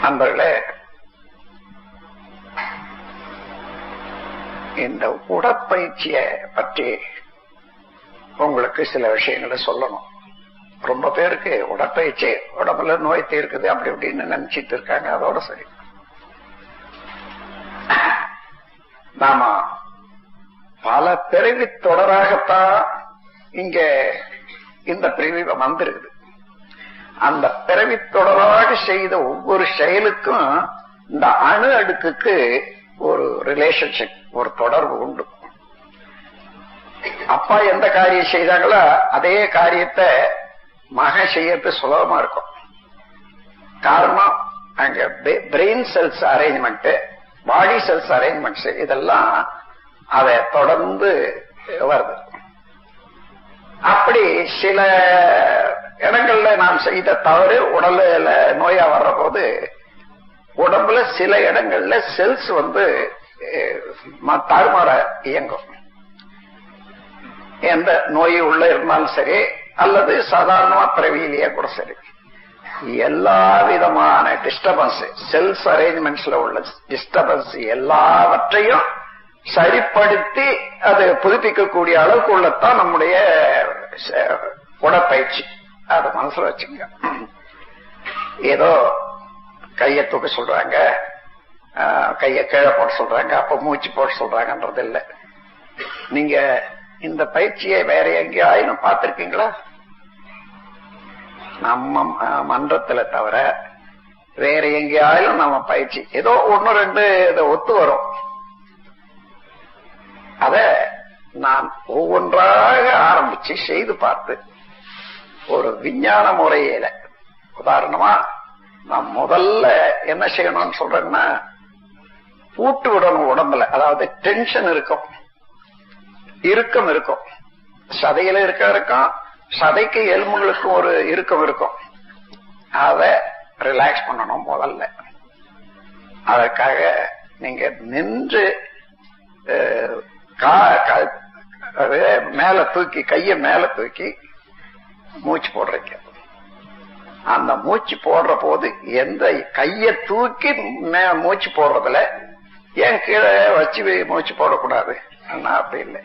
நண்பர்களே, இந்த உடற்பயிற்சிய பற்றி உங்களுக்கு சில விஷயங்களை சொல்லணும். ரொம்ப பேருக்கு உடற்பயிற்சி உடம்புல நோய் தீர்க்குது அப்படி இப்படின்னு நினைச்சிட்டு இருக்காங்க. அதோட சரி, நாம பல பிறவி தொடராகத்தான் இங்க இந்த பிறவி வந்திருக்குது. அந்த பிறவி தொடராக செய்த ஒவ்வொரு செயலுக்கும் இந்த அணு அடுக்குக்கு ஒரு ரிலேஷன்ஷிப், ஒரு தொடர்பு உண்டு. அப்பா எந்த காரியம் செய்தாங்களோ அதே காரியத்தை மகன் செய்யறது சுலபமா இருக்கும். காரணம், அங்க brain cells arrangement, body cells arrangements இதெல்லாம் அதை தொடர்ந்து வருது. அப்படி சில இடங்கள்ல நாம் செய்த தவறு உடல்ல நோயா வர்ற போது உடம்புல சில இடங்கள்ல செல்ஸ் தாறுமாற இயங்கும். எந்த நோய் உள்ள இருந்தாலும் சரி அல்லது சாதாரணமா பிறவியிலேயே கூட சரி, எல்லா விதமான டிஸ்டர்பன்ஸ், செல்ஸ் அரேஞ்ச்மெண்ட்ஸ்ல உள்ள டிஸ்டர்பன்ஸ் எல்லாவற்றையும் சரிப்படுத்தி அது புதுப்பிக்கக்கூடிய அளவுக்கு உள்ளதான் நம்முடைய உடற்பயிற்சி. அது மனசுல வச்சுங்க. ஏதோ கையை தூக்க சொல்றாங்க, கையை கீழே போட சொல்றாங்க, அப்ப மூச்சு போட சொல்றாங்கன்றது இல்லை. நீங்க இந்த பயிற்சியை வேற எங்கேயாயினும் பார்த்திருக்கீங்களா? நம்ம மன்றத்துல தவிர வேற எங்கேயாயும் நம்ம பயிற்சி ஏதோ ஒன்னு ரெண்டு இதை ஒத்து வரும். அத நான் ஒவ்வொன்றாக ஆரம்பிச்சு செய்து பார்த்து ஒரு விஞ்ஞான முறையில, உதாரணமா நான் முதல்ல என்ன செய்யணும்னு சொல்றேன்னா, பூட்டு விடணும் உடம்புல. அதாவது டென்ஷன் இருக்கும், இறுக்கம் இருக்கும், சதையில இருக்கும், சதைக்கு எலும்புகளுக்கும் ஒரு இறுக்கம் இருக்கும். அத ரிலாக்ஸ் பண்ணணும் முதல்ல. அதற்காக நீங்க நின்று மேல தூக்கி, கைய மேல தூக்கி மூச்சு போடுறீங்க. அந்த மூச்சு போடுற போது எந்த கைய தூக்கி மூச்சு போடுறதுல ஏன் கீழே வச்சு மூச்சு போடக்கூடாது? அப்படி இல்லை.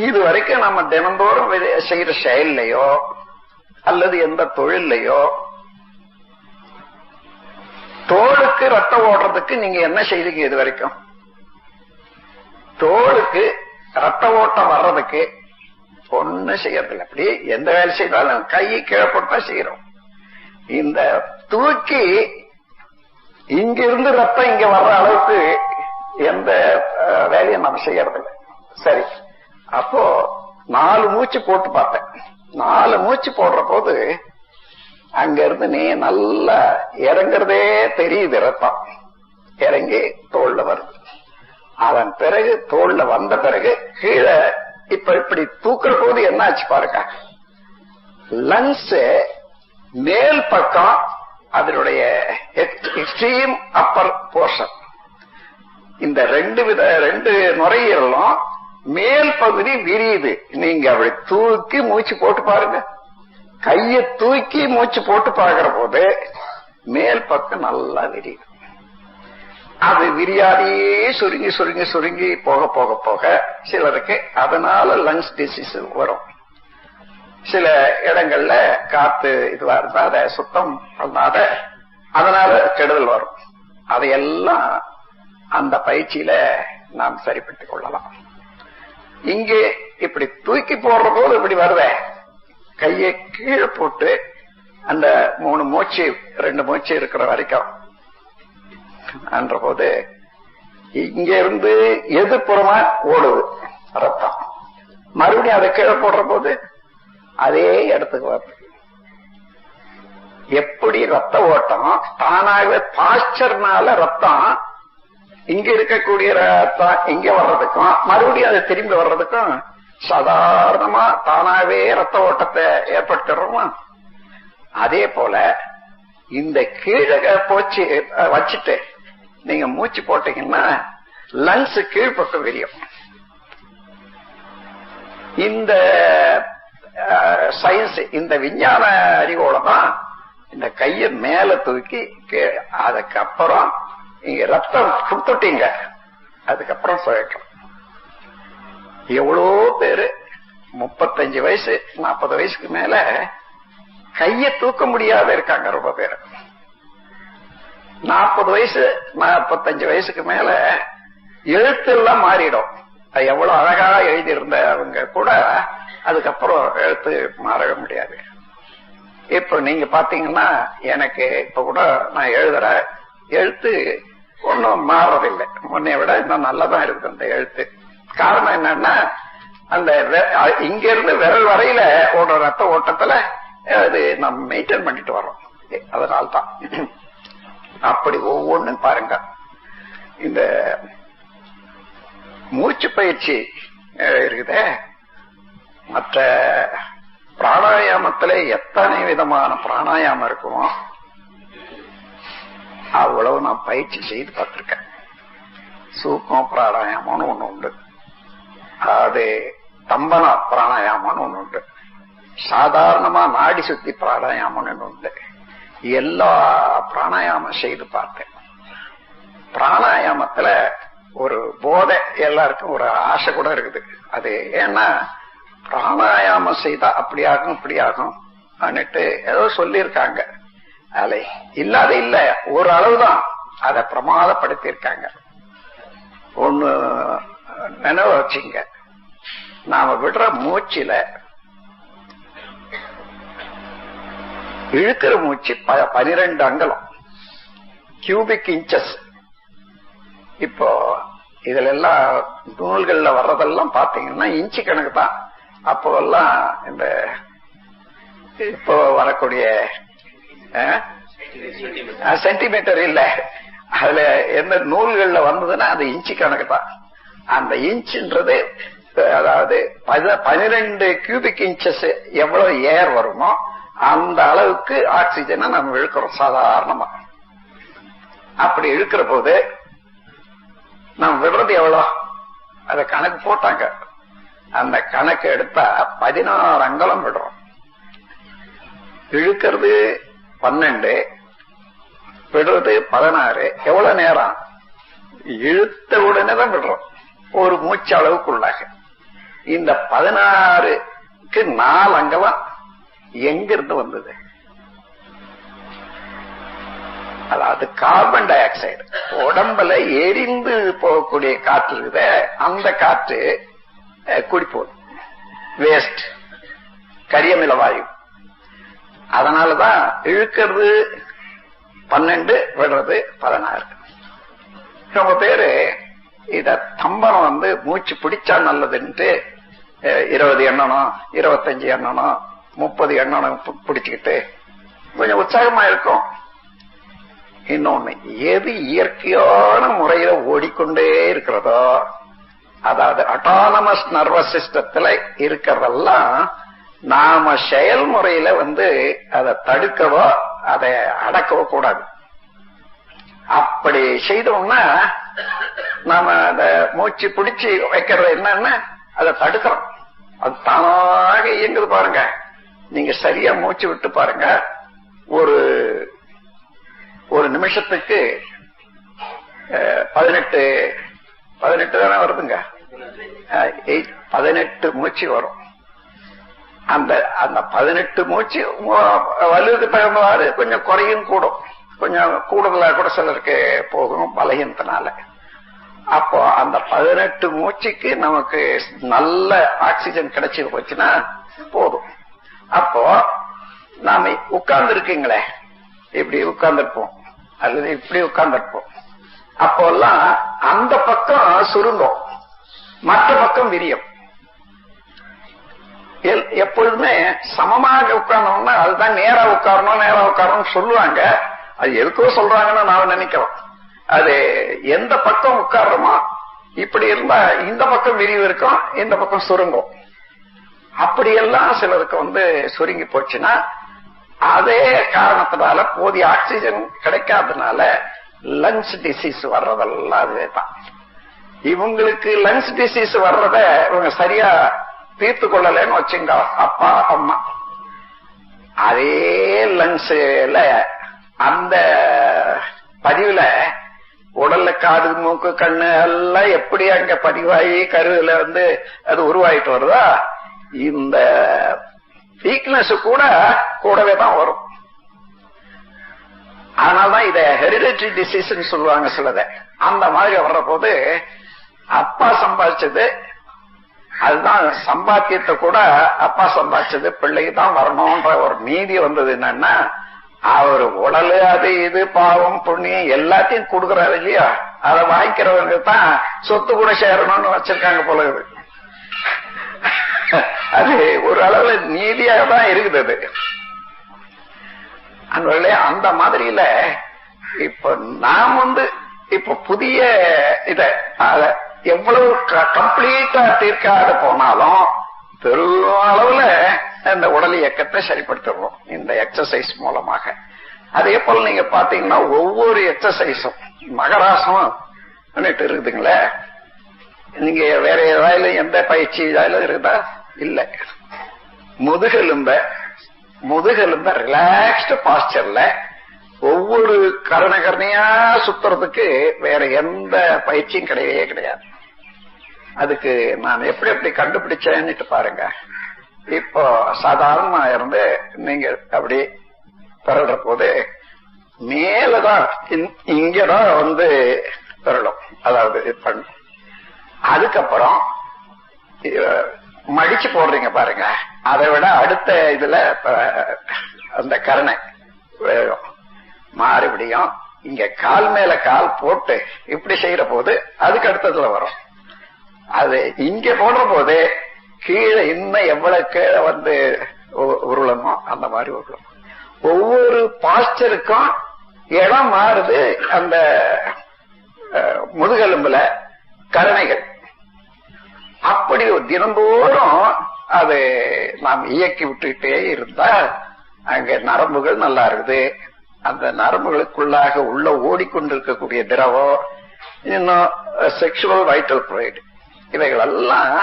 இது வரைக்கும் நம்ம தினந்தோறும் செய்யற செயல்லையோ அல்லது எந்த தொழிலையோ தோலுக்கு ரத்தம் ஓடுறதுக்கு நீங்க என்ன செய்றீங்க? இது வரைக்கும் தோலுக்கு ரத்த ஓட்டம் வர்றதுக்கு ஒண்ணு செய்யறதில்லை. அப்படி எந்த வேலை செய்தாலும் கையை கீழே போட்டா செய்யறோம். இந்த தூக்கி இங்கிருந்து ரத்தம் இங்க வர்ற அளவுக்கு எந்த வேலையும் நம்ம செய்யறதில்லை. சரி, அப்போ 4 மூச்சு போட்டு பார்த்தேன். 4 மூச்சு போடுற போது அங்க இருந்து நீ நல்லா இறங்குறதே தெரியுது. ரத்தம் இறங்கி தோல்ல வருது. அதன் பிறகு தோல்ல வந்த பிறகு கீழே இப்படி தூக்குற போது என்ன ஆச்சு பாருங்க. லங்ஸ் மேல் பக்கம், அதனுடைய எக்ஸ்ட்ரீம் அப்பர் போர்ஷன், இந்த ரெண்டு நுரையீரலும் மேல் பகுதி விரியுது. நீங்க அப்படி தூக்கி மூச்சு போட்டு பாருங்க. கைய தூக்கி மூச்சு போட்டு பாக்குற போது மேல் பக்கம் நல்லா விரியுது. அது விரியாதையே சுருங்கி சுருங்கி சுருங்கி போக போக போக சிலருக்கு அதனால லங்ஸ் டிசீஸ் வரும். சில இடங்கள்ல காத்து இதுவா இருந்தா அதை சுத்தம் பண்ணாத அதனால கெடுதல் வரும். அதையெல்லாம் அந்த பயிற்சியில நாம் சரிப்படுத்திக் கொள்ளலாம். இங்கே இப்படி தூக்கி போடுற போது இப்படி வருத, கையை கீழே போட்டு அந்த 3 மூச்சு 2 மூச்சு இருக்கிற வரைக்கும் என்ற போது இங்க இருந்து எதிர்ப்புறமா ஓடுது ரத்தம். மறுபடியும் அதை கீழே போடுற போது அதே இடத்துக்கு வருது. எப்படி ரத்த ஓட்டம் தானாகவே பாஸ்டர்னால ரத்தம் இங்க இருக்கக்கூடிய ரத்தம் இங்க வர்றதுக்கும் மறுபடியும் அதை திரும்பி வர்றதுக்கும் சாதாரணமா தானாகவே ரத்த ஓட்டத்தை ஏற்படுத்துறோமா, அதே போல இந்த கீழே போச்சு வச்சுட்டு நீங்க மூச்சு போட்டீங்கன்னா லங்ஸ் கீழ்பக்கம் விரியும். இந்த சயின்ஸ், இந்த விஞ்ஞான அறிவோட தான் இந்த கைய மேல தூக்கி அதுக்கப்புறம் நீங்க ரத்தம் கொடுத்துட்டீங்க, அதுக்கப்புறம் சுழற்றும். எவ்வளோ பேரு 35 வயசு 40 வயசுக்கு மேல கைய தூக்க முடியாத இருக்காங்க. ரொம்ப பேரு 40 வயசு 45 வயசுக்கு மேல எழுத்து எல்லாம் மாறிடும். எவ்வளவு அழகா எழுதி இருந்தவங்க கூட அதுக்கப்புறம் எழுத்து மாறவே முடியாது. இப்ப நீங்க பாத்தீங்கன்னா எனக்கு இப்ப கூட நான் எழுதுற எழுத்து ஒன்னும் மாறதில்லை. முன்னைய விட இன்னும் நல்லதான் இருக்குது அந்த எழுத்து. காரணம் என்னன்னா அந்த இங்க இருந்து விரல் வரையில ஓடுற ரத்த ஓட்டத்துல அது நம்ம மெயின்டைன் பண்ணிட்டு வரோம். அதனால்தான் அப்படி ஒவ்வொன்றும் பாருங்க. இந்த மூச்சு பயிற்சி இருக்குதே, மற்ற பிராணாயாமத்துல எத்தனை விதமான பிராணாயாமம் இருக்குமோ அவ்வளவு நான் பயிற்சி செய்து பார்த்திருக்கேன். சூக்ம பிராணாயாமம்னு ஒண்ணு உண்டு, அது தம்பன பிராணாயாமம்னு ஒண்ணு உண்டு, சாதாரணமா நாடி சுத்தி பிராணாயாமம்னு உண்டு. எல்லா பிராணாயாமம் செய்து பார்த்தேன். பிராணாயாமத்துல ஒரு போதை எல்லாருக்கும் ஒரு ஆசை கூட இருக்குது. அது ஏன்னா பிராணாயாமம் செய்தா அப்படி ஆகும் இப்படி ஆகும் அன்னிட்டு ஏதோ சொல்லியிருக்காங்க. அது இல்லாத இல்ல, ஒரு அளவுதான் அதை பிரமாதப்படுத்தி இருக்காங்க. ஒண்ணு நினைவு வச்சுங்க, நாம விடுற மூச்சில இழுக்கிற மூச்சு 12 அங்குலம் கியூபிக் இன்ச்சஸ். இப்போ இதுல எல்லாம் நூல்கள்ல வர்றதெல்லாம் பாத்தீங்கன்னா இன்ச்சு கணக்கு தான். அப்போ எல்லாம் இந்த இப்போ வரக்கூடிய சென்டிமீட்டர் இல்ல, அதுல எந்த நூல்கள்ல வந்ததுன்னா அது இன்ச்சு கணக்கு தான். அந்த இன்ச்சுன்றது அதாவது 12 கியூபிக் இன்ச்சஸ் எவ்வளவு ஏர் வருமோ அந்த அளவுக்கு ஆக்சிஜனை நம்ம இழுக்கிறோம் சாதாரணமா. அப்படி இழுக்கிற போது நம்ம விடுறது எவ்வளோ அத கணக்கு போட்டாங்க. அந்த கணக்கு எடுத்தா 16 அங்குலம் விடுறோம். இழுக்கிறது 12, விடுறது 16. எவ்வளவு நேரம்? இழுத்த உடனே தான் விடுறோம், ஒரு மூச்சு அளவுக்குள்ளாக. இந்த 16க்கு 4 அங்குலம் எங்கிருந்து வந்தது? அதாவது கார்பன் டை ஆக்சைடு, உடம்புல எரிந்து போகக்கூடிய காற்று இருக்குத, அந்த காற்று குடிப்போம், வேஸ்ட், கரியமில வாயு. அதனாலதான் இழுக்கிறது 12, விடுறது 16. ரொம்ப பேரு இத தம்பரம் மூச்சு பிடிச்சா நல்லதுன்ட்டு 20 எண்ணணும், 25 எண்ணணும், 30 எண்ணணும் பிடிச்சுக்கிட்டு கொஞ்சம் உற்சாகமா இருக்கும். இன்னொன்னு, எது இயற்கையான முறையில ஓடிக்கொண்டே இருக்கிறதோ, அதாவது அட்டானமஸ் நர்வஸ் சிஸ்டத்துல இருக்கிறதெல்லாம் நாம செயல்முறையில அதை தடுக்கவோ அதை அடக்கவோ கூடாது. அப்படி செய்தோம்னா நாம அத மூச்சு பிடிச்சு வைக்கிறது என்னன்னா அதை தடுக்கிறோம். அது தானாக இயங்குது பாருங்க. நீங்க சரியா மூச்சு விட்டு பாருங்க. ஒரு நிமிஷத்துக்கு 18 தானே வருதுங்க, 18 மூச்சு வரும். அந்த 18 மூச்சு வலுக்கு தகுந்தவாறு கொஞ்சம் குறையும் கூடும், கொஞ்சம் கூடுதலா கூட சிலருக்கு போகும் பலகீனத்தினால. அப்போ அந்த 18 மூச்சுக்கு நமக்கு நல்ல ஆக்சிஜன் கிடைச்சி போச்சுன்னா போதும். அப்போ நாம உட்கார்ந்து இருக்கீங்களே, இப்படி உட்கார்ந்துருப்போம் அல்லது இப்படி உட்கார்ந்துருப்போம். அப்போல்லாம் அந்த பக்கம் சுருங்கும், மற்ற பக்கம் விரியும். எப்பொழுதுமே சமமாக உட்கார்ந்தோம்னா அதுதான் நேரா உட்காரணும் சொல்லுவாங்க. அது எதுக்கோ சொல்றாங்கன்னு நாம நினைக்கிறோம். அது எந்த பக்கம் உட்கார்றோமோ இப்படி இருந்தா இந்த பக்கம் விரிவு இருக்கும், இந்த பக்கம் சுருங்கும். அப்படியெல்லாம் சிலருக்கு சுருங்கி போச்சுன்னா அதே காரணத்தினால போதிய ஆக்சிஜன் கிடைக்காதனால லங்ஸ் டிசீஸ் வர்றதெல்லாம் அதுவே தான். இவங்களுக்கு லங்ஸ் டிசீஸ் வர்றத இவங்க சரியா தீர்த்து கொள்ளலன்னு வச்சுங்க அப்பா அம்மா. அதே லங்ஸ்ல அந்த பதிவுல உடல்ல காது மூக்கு கண்ணு எல்லாம் எப்படி அங்க பதிவாகி கருவில அது உருவாயிட்டு வருதா, இந்த வீக்னஸ் கூடவே தான் வரும். அதனாலதான் இத ஹெரிடிட்டரி டிசீஸ் சொல்லுவாங்க சிலத. அந்த மாதிரி வர்ற போது அப்பா சம்பாதிச்சது அதுதான் சம்பாத்தியத்தை கூட அப்பா சம்பாதிச்சது பிள்ளைக்கு தான் வரணும்ன்ற ஒரு நீதி வந்தது. என்னன்னா அவர் உடலு அது இது பாவம் புண்ணியம் எல்லாத்தையும் கொடுக்கறாரு இல்லையா, அதை வாங்கிக்கிறவங்க தான் சொத்து கூட சேரணும்னு வச்சிருக்காங்க போல. அது ஒரு அளவுல நீதியாக தான் இருக்குது. அது அந்த மாதிரியில இப்ப நாம் இப்ப புதிய இத எவ்வளவு கம்ப்ளீட்டா தீர்க்காத போனாலும் பெருமளவுல இந்த உடல் இயக்கத்தை சரிப்படுத்துறோம் இந்த எக்ஸசைஸ் மூலமாக. அதே போல நீங்க பாத்தீங்கன்னா ஒவ்வொரு எக்ஸசைஸும் மகராசனம் இருக்குதுங்களே, நீங்க வேற ஏதாவது எந்த பயிற்சி ஏதாவது இருக்குதா? இல்ல. முதுகெலும்ப ரிலாக்ஸ்டு பாஸ்டர்ல ஒவ்வொரு கரணையா சுத்துறதுக்கு வேற எந்த பயிற்சியும் கிடையவே கிடையாது. அதுக்கு நான் எப்படி கண்டுபிடிச்சேன்னு பாருங்க. இப்போ சாதாரணமா இருந்து நீங்க அப்படி பெறற போது மேலதான் இங்கதான் பெறலும், அதாவது பண்ணும். அதுக்கப்புறம் மடிச்சு போடுறீங்க பாருங்க, அதை விட அடுத்த இதுல அந்த கரணை மறுபடியும் இங்க கால் மேல கால் போட்டு இப்படி செய்யற போது அதுக்கு அடுத்ததுல வரும். அது இங்க போடுற போது கீழே இன்னும் எவ்வளவு கீழே உருளணுமோ அந்த மாதிரி உருளும். ஒவ்வொரு பாஸ்டருக்கும் இடம் மாறுது. அந்த முதுகெலும்புல கரணைகள் அப்படி தினந்தோறும் அது நாம் இயக்கி விட்டுட்டே இருந்தா அங்க நரம்புகள் நல்லா இருக்குது. அந்த நரம்புகளுக்குள்ளாக உள்ள ஓடிக்கொண்டிருக்கக்கூடிய திரவம், இன்னும் செக்ஷுவல் வைட்டல் ஃப்ளூயிட், இவைகள் எல்லாம்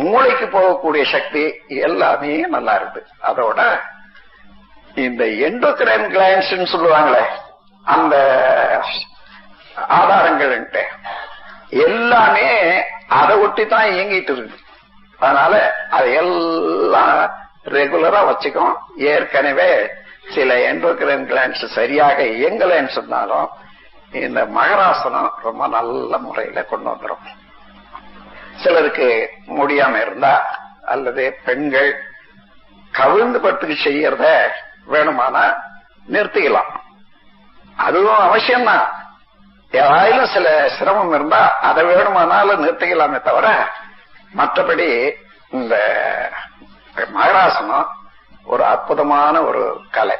மூளைக்கு போகக்கூடிய சக்தி எல்லாமே நல்லா இருக்குது. அதோட இந்த எண்டோகிரைன் கிளாண்ட்ஸ் சொல்லுவாங்களே, அந்த ஆதாரங்கள் எல்லாமே அதை ஒட்டி தான் இயங்கிட்டு இருக்கு. அதனால அதையெல்லாம் ரெகுலரா வச்சுக்கும். ஏற்கனவே சில எண்டோகிரைன் கிளாண்ட்ஸ் சரியாக இயங்கலைன்னு சொன்னாலும் இந்த மகராசனம் ரொம்ப நல்ல முறையில கொண்டு வந்துடும். சிலருக்கு முடியாம இருந்தா அல்லது பெண்கள் கவிழ்ந்து படுத்துக்கு செய்யறத வேணுமானா நிறுத்திக்கலாம், அதுவும் அவசியம்தான். ஏதாயிலும் சில சிரமம் இருந்தா அதை வேணுமானாலும் நிறுத்திக்கலாமே தவிர, மற்றபடி இந்த மகராசனம் ஒரு அற்புதமான ஒரு கலை.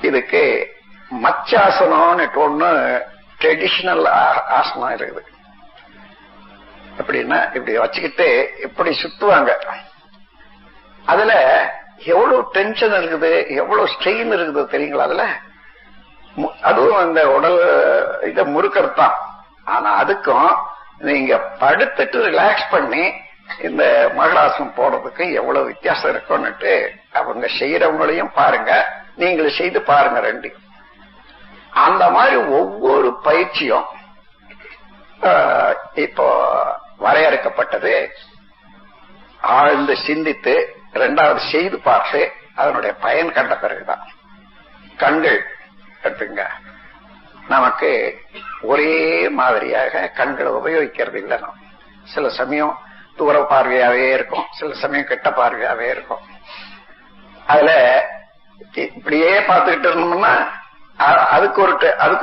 இதுக்கு மச்சாசனம்னு ஒண்ணு ட்ரெடிஷனல் ஆசனம் இருக்குது. அப்படின்னா இப்படி வச்சுக்கிட்டு இப்படி சுத்துவாங்க. அதுல எவ்வளவு டென்ஷன் இருக்குது, எவ்வளவு ஸ்ட்ரெயின் இருக்குது தெரியுங்களா? அதுல அதுவும் அந்த உடல் இத முறுக்கிறது தான். ஆனா அதுக்கும் நீங்க படுத்துட்டு ரிலாக்ஸ் பண்ணி இந்த மகராசனம் போடுறதுக்கு எவ்வளவு வித்தியாசம் இருக்கும்னுட்டு அவங்க செய்யறவங்களையும் பாருங்க, நீங்களும் செய்து பாருங்க ரெண்டு. அந்த மாதிரி ஒவ்வொரு பயிற்சியும் இப்போ வரையறுக்கப்பட்டது. ஆழ்ந்து சிந்தித்து இரண்டாவது செய்து பார்த்து அதனுடைய பயன் கண்ட பிறகுதான். கண்கள் எடுத்துங்க, நமக்கு ஒரே மாதிரியாக கண்களை உபயோகிக்கிறது இல்லை. நாம் சில சமயம் தூர பார்வையாவே இருக்கும், சில சமயம் கிட்ட பார்வையாவே இருக்கும். அதுல இப்படியே பார்த்துக்கிட்டு இருந்தோம்னா அதுக்கு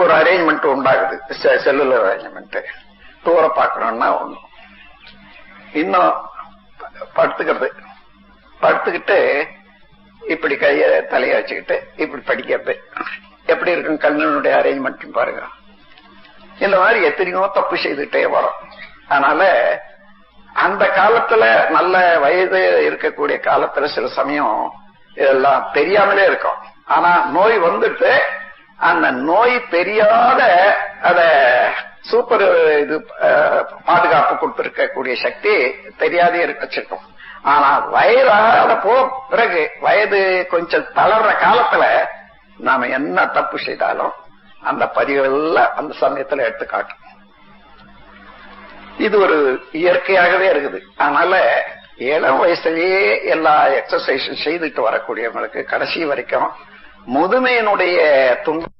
ஒரு அரேஞ்ச்மெண்ட் உண்டாகுது, செல்லுலர் அரேஞ்ச்மெண்ட். தூர பார்க்கணும்னா ஒண்ணு. இன்னும் படுத்துக்கிட்டு இப்படி கைய தலைய வச்சுக்கிட்டு இப்படி படிக்கிறது எப்படி இருக்கும் கண்ணுடைய அரேஞ்ச்மெண்ட் பாருங்க. இந்த மாதிரி எத்தனையோ தப்பு செய்துட்டே வரும். அதனால அந்த காலத்துல நல்ல வயது இருக்கக்கூடிய காலத்துல சில சமயம் இதெல்லாம் தெரியாமலே இருக்கும். ஆனா நோய் வந்துட்டு அந்த நோய் தெரியாத அத சூப்பர் இது பாதுகாப்பு கொடுத்திருக்கக்கூடிய சக்தி தெரியாதே வச்சிருக்கோம். ஆனா வயதான பிறகு வயது கொஞ்சம் தளர்ற காலத்துல நாம என்ன தப்பு செய்தாலும் அந்த பதிவுகள்ல அந்த சமயத்துல எடுத்து காட்டும். இது ஒரு இயற்கையாகவே இருக்குது. அதனால இளம் வயசுலயே எல்லா எக்ஸசைஸும் செய்துட்டு வரக்கூடியவங்களுக்கு கடைசி வரைக்கும் முதுமையினுடைய துன்பம்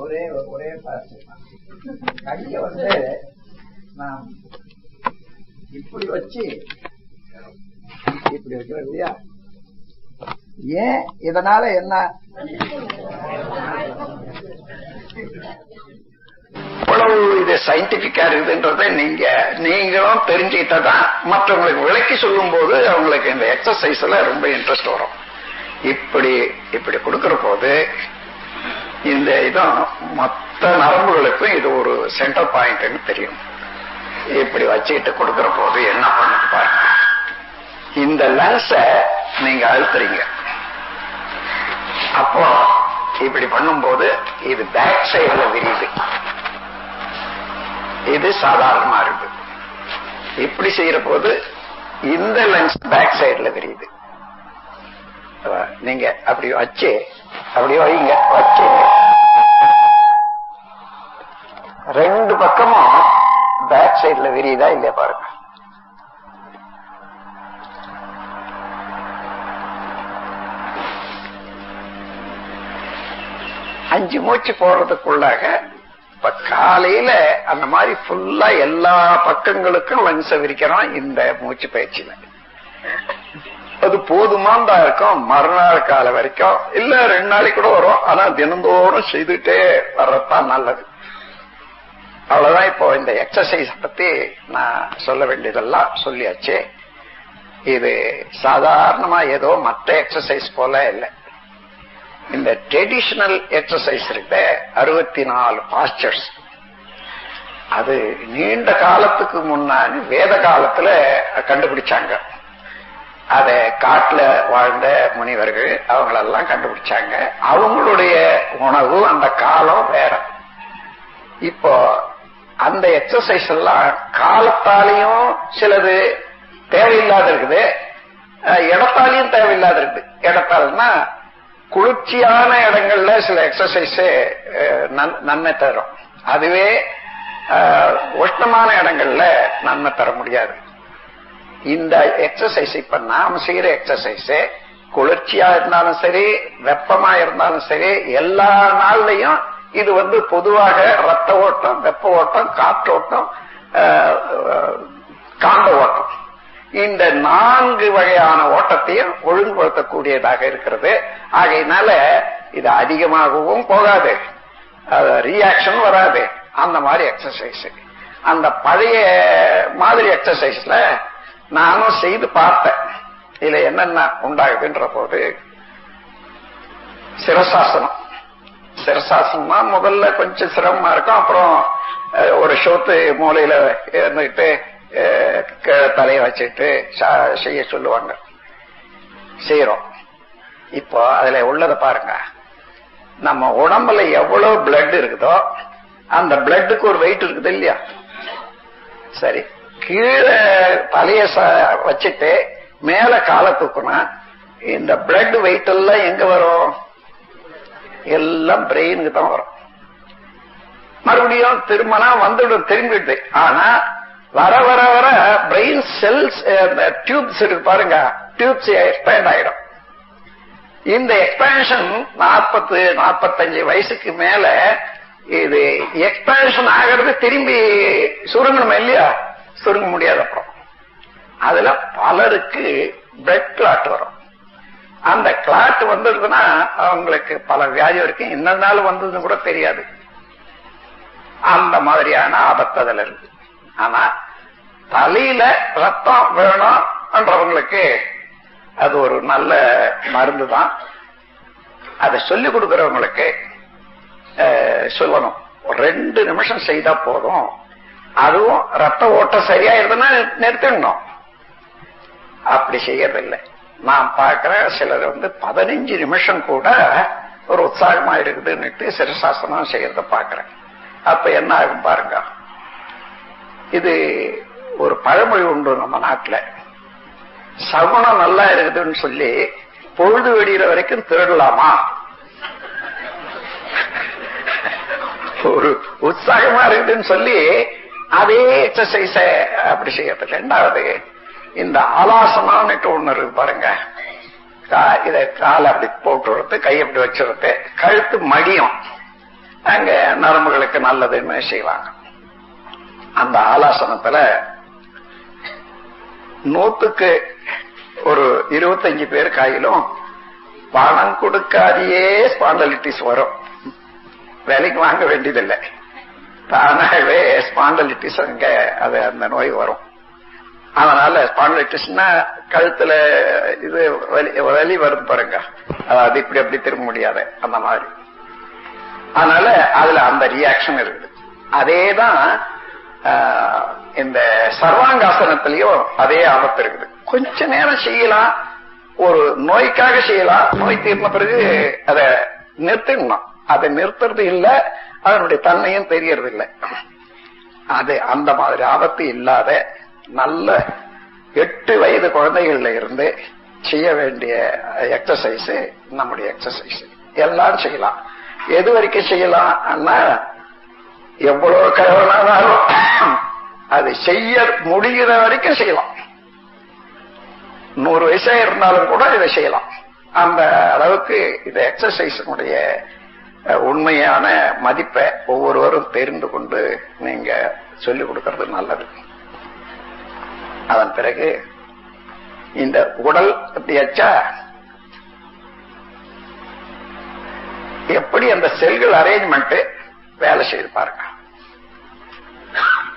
ஒரே கைய நாம் இப்படி வச்சு இப்படி வைக்கிறோம் இல்லையா? ஏன் இதனால என்ன இவ்வளவு இது சயின்டிபிக்கா இருக்குதுன்றத நீங்களும் தெரிஞ்சுக்கிட்டதான் மற்றவங்களுக்கு விளக்கி சொல்லும் போது அவங்களுக்கு இந்த எக்ஸசைஸ்ல ரொம்ப இன்ட்ரெஸ்ட் வரும். இப்படி கொடுக்கிற போது இந்த இடம் மொத்த நரம்புகளுக்கும் இது ஒரு சென்டர் பாயிண்ட் தெரியும். இப்படி வச்சுக்கிட்டு கொடுக்கிற போது என்ன பண்ணுது பாருங்க. இந்த லென்ஸ நீங்க அழுத்துறீங்க. அப்போ இப்படி பண்ணும்போது இது பேக் சைடுல விரியுது. இது சாதாரணமா இருக்கு. இப்படி செய்யற போது இந்த லென்ஸ் பேக் சைடுல விரியுது. நீங்க அப்படி வச்சு அப்படி வைங்க. வச்சு ரெண்டு பக்கமும் பேக் சைடுல விரியுதா இல்லையா பாருங்க. அஞ்சு மூச்சு போடுறதுக்குள்ளாக இப்ப காலையில அந்த மாதிரி ஃபுல்லா எல்லா பக்கங்களுக்கும் லென்ஸ விரிக்கிறோம் இந்த மூச்சு பயிற்சியில. அது போதுமானதா இருக்கும். மறுநாள் கால வரைக்கும் இல்ல 2 நாளைக்கு கூட வரும். ஆனா தினந்தோறும் செய்துட்டே வர்றதுதான் நல்லது. அவ்வளவுதான். இப்போ இந்த எக்ஸசைஸ் பத்தி நான் சொல்ல வேண்டியதெல்லாம் சொல்லியாச்சு. இது சாதாரணமா ஏதோ மற்ற எக்ஸசைஸ் போல இல்லை. இந்த ட்ரெடிஷனல் எக்ஸசைஸ் இருக்கு 64 பாஸ்டர்ஸ். அது நீண்ட காலத்துக்கு முன்னாடி வேத காலத்துல கண்டுபிடிச்சாங்க. அத காட்டுல வாழ்ந்த முனிவர்கள் அவங்களெல்லாம் கண்டுபிடிச்சாங்க. அவங்களுடைய உணவு அந்த காலம் வேற. இப்போ அந்த எக்ஸசைஸ் எல்லாம் காலத்தாலையும் சிலது தேவையில்லாத இருக்குது, இடத்தாலையும் தேவையில்லாத இருக்குது. இடத்தாலன்னா குளிர்ச்சியான இடங்கள்ல சில எக்ஸசைஸ் நன்மை தரும். அதுவே உஷ்ணமான இடங்கள்ல நன்மை தர முடியாது. இந்த எக்ஸசைஸ் இப்ப நாம செய்யற எக்ஸசைஸ் குளிர்ச்சியா இருந்தாலும் சரி வெப்பமா இருந்தாலும் சரி எல்லா நாள்லயும் இது பொதுவாக ரத்த ஓட்டம், வெப்ப ஓட்டம், காற்றோட்டம், காந்த ஓட்டம், இந்த 4 வகையான ஓட்டத்தையும் ஒழுங்குபடுத்தக்கூடியதாக இருக்கிறது. ஆகையினால இது அதிகமாகவும் போகாது, ரியாக்ஷன் வராது. அந்த மாதிரி எக்ஸசைஸ் அந்த பழைய மாதிரி எக்ஸசைஸ்ல நானும் செய்து பார்த்தேன். இதுல என்னென்ன உண்டாகுதுன்ற போது சிரசாசனமா முதல்ல கொஞ்சம் சிரமமா இருக்கும். அப்புறம் ஒரு ஷோத்து மூலையில இருந்துகிட்டு தலையை வச்சுட்டு செய்ய சொல்லுவாங்க. செய்யறோம். இப்போ அதுல உள்ளத பாருங்க. நம்ம உடம்புல எவ்வளவு பிளட் இருக்குதோ அந்த பிளட்டுக்கு ஒரு வெயிட் இருக்குது இல்லையா? சரி, கீழே தலைய வச்சுட்டு மேல காலை தூக்குனா இந்த பிளட் வெயிட் எல்லாம் எங்க வரும்? எல்லாம் பிரெயினுக்கு தான் வரும். மறுபடியும் திரும்பினா திரும்பிடுது. ஆனா வர வர வர பிரெயின் செல்ஸ் டியூப்ஸ் இருக்கு பாருங்க, டியூப்ஸ் எக்ஸ்பேண்ட் ஆயிடும். இந்த எக்ஸ்பேன்ஷன் 40-45 வயசுக்கு மேல இது எக்ஸ்பேன்ஷன் ஆகிறது. திரும்பி சுருங்கணும் இல்லையா? சுருங்க முடியாது. அப்புறம் அதுல பலருக்கு பிளட் கிளாட் வரும். அந்த கிளாட் வந்துருதுன்னா அவங்களுக்கு பல வியாதி வரைக்கும் என்ன நாள் வந்ததுன்னு கூட தெரியாது. அந்த மாதிரியான ஆபத்து அதுல இருக்கு. ஆனா தலையில ரத்தம் வேணும்ன்றவங்களுக்கு அது ஒரு நல்ல மருந்து தான். அதை சொல்லிக் கொடுக்கிறவங்களுக்கு சொல்லணும், 2 நிமிஷம் செய்தா போதும். அதுவும் ரத்த ஓட்டம் சரியா இருந்ததுன்னா நிறுத்திடணும். அப்படி செய்யறதில்லை. நான் பார்க்கிறேன் சிலர் 15 நிமிஷம் கூட ஒரு உற்சாகமா இருக்குதுன்னு சிரசாசனம் செய்யறத பார்க்கிறேன். அப்ப என்ன ஆகும் பாருங்க. இது ஒரு பழமொழி உண்டு நம்ம நாட்டுல. சகுனம் நல்லா இருக்குதுன்னு சொல்லி பொழுது வெடிகிற வரைக்கும் திருடலாமா? ஒரு உற்சாகமா இருக்குதுன்னு சொல்லி அதே எக்ஸசைஸ அப்படி செய்யறது. ரெண்டாவது, இந்த ஆலாசனான்னு ஒண்ணு இருக்கு பாருங்க. இத காலை அப்படி போட்டு கை அப்படி வச்சுறது, கழுத்து மடியும், அங்க நரம்புகளுக்கு நல்லதுன்னு செய்வாங்க. அந்த ஆலாசனத்துல 100க்கு ஒரு 25 பேர் கையிலும் பணம் கொடுக்காதையே ஸ்பாண்டலிட்டிஸ் வரும். வேலைக்கு வாங்க வேண்டியதில்லை, தானாகவே ஸ்பாண்டலிட்டிஸ் அங்க அது அந்த நோய் வரும். அதனால ஸ்பாண்டலிட்டிஸ்னா கழுத்துல இது வலி வருது பாருங்க, அது இப்படி அப்படி திரும்ப முடியாது அந்த மாதிரி. அதனால அதுல அந்த ரியாக்ஷன் இருக்குது. அதேதான் இந்த சர்வாங்காசனத்திலயும் அதே ஆபத்து இருக்குது. கொஞ்ச நேரம் செய்யலாம், ஒரு நோய்க்காக செய்யலாம், நோய் தீர்ந்த பிறகு அதை நிறுத்திடணும். அதை நிறுத்துறது இல்லை, அதனுடைய தன்மையும் தெரியறது இல்லை. அது அந்த மாதிரி ஆபத்து இல்லாத நல்ல 8 வயது குழந்தைகள்ல இருந்து செய்ய வேண்டிய எக்ஸசைஸ் நம்முடைய எக்ஸசைஸ். எல்லாம் செய்யலாம். எது வரைக்கும் செய்யலாம்? எவ்வளவு கவனாலும் அது செய்ய முடிகிற வரைக்கும் செய்யலாம். 100 வயசா இருந்தாலும் கூட இதை செய்யலாம். அந்த அளவுக்கு இந்த எக்ஸசைஸினுடைய உண்மையான மதிப்பை ஒவ்வொருவரும் தெரிந்து கொண்டு நீங்க சொல்லிக் கொடுக்கறது நல்லது. அதன் பிறகு இந்த உடல் எப்படியாச்சா, எப்படி அந்த செல்கள் அரேஞ்ச்மெண்ட் வேலை செய்து பாருங்க.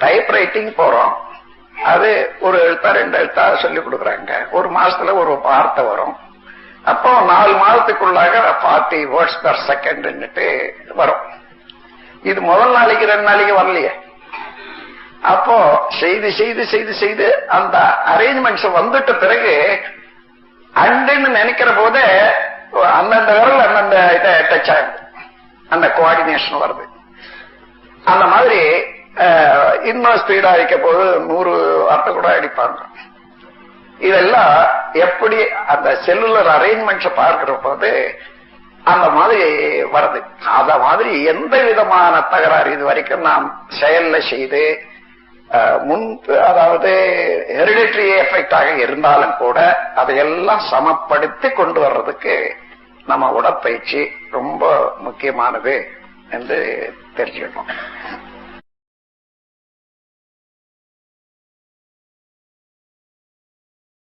டைப்ரைட்டிங் போறோம், அது ஒரு எழுத்தா 2 எழுத்தா சொல்லிக் கொடுக்குறாங்க. ஒரு மாசத்துல ஒரு வார்த்தை வரும். அப்போ 4 மாதத்துக்குள்ளாக 40 வேர்ட்ஸ் பெர் செகண்ட் வரும். இது முதல் நாளைக்கு 2 நாளைக்கு வரலையே. அப்போ செய்து செய்து செய்து செய்து அந்த அரேஞ்ச்மெண்ட்ஸ் வந்துட்ட பிறகு அண்டுன்னு நினைக்கிற போதே அந்தந்த விரல் அந்தந்த இதை டச் ஆகுது, அந்த கோஆர்டினேஷன் வருது. அந்த மாதிரி இன்னும் ஸ்பீடா அடிக்க போது 100 வார்த்தை கூட அடிப்பாங்க. இதெல்லாம் எப்படி அந்த செல்லுலர் அரேஞ்ச்மெண்ட்ஸ் பார்க்கிற போது அந்த மாதிரி வருது. அத மாதிரி எந்த விதமான தகராறு இது வரைக்கும் நாம் செயல்ல செய்து அதாவது ஹெரிடிட்டரி எஃபெக்ட் ஆக இருந்தாலும் கூட அதையெல்லாம் சமப்படுத்தி கொண்டு வர்றதுக்கு நம்ம உடற்பயிற்சி ரொம்ப முக்கியமானது என்று தெரிஞ்சுக்கணும்.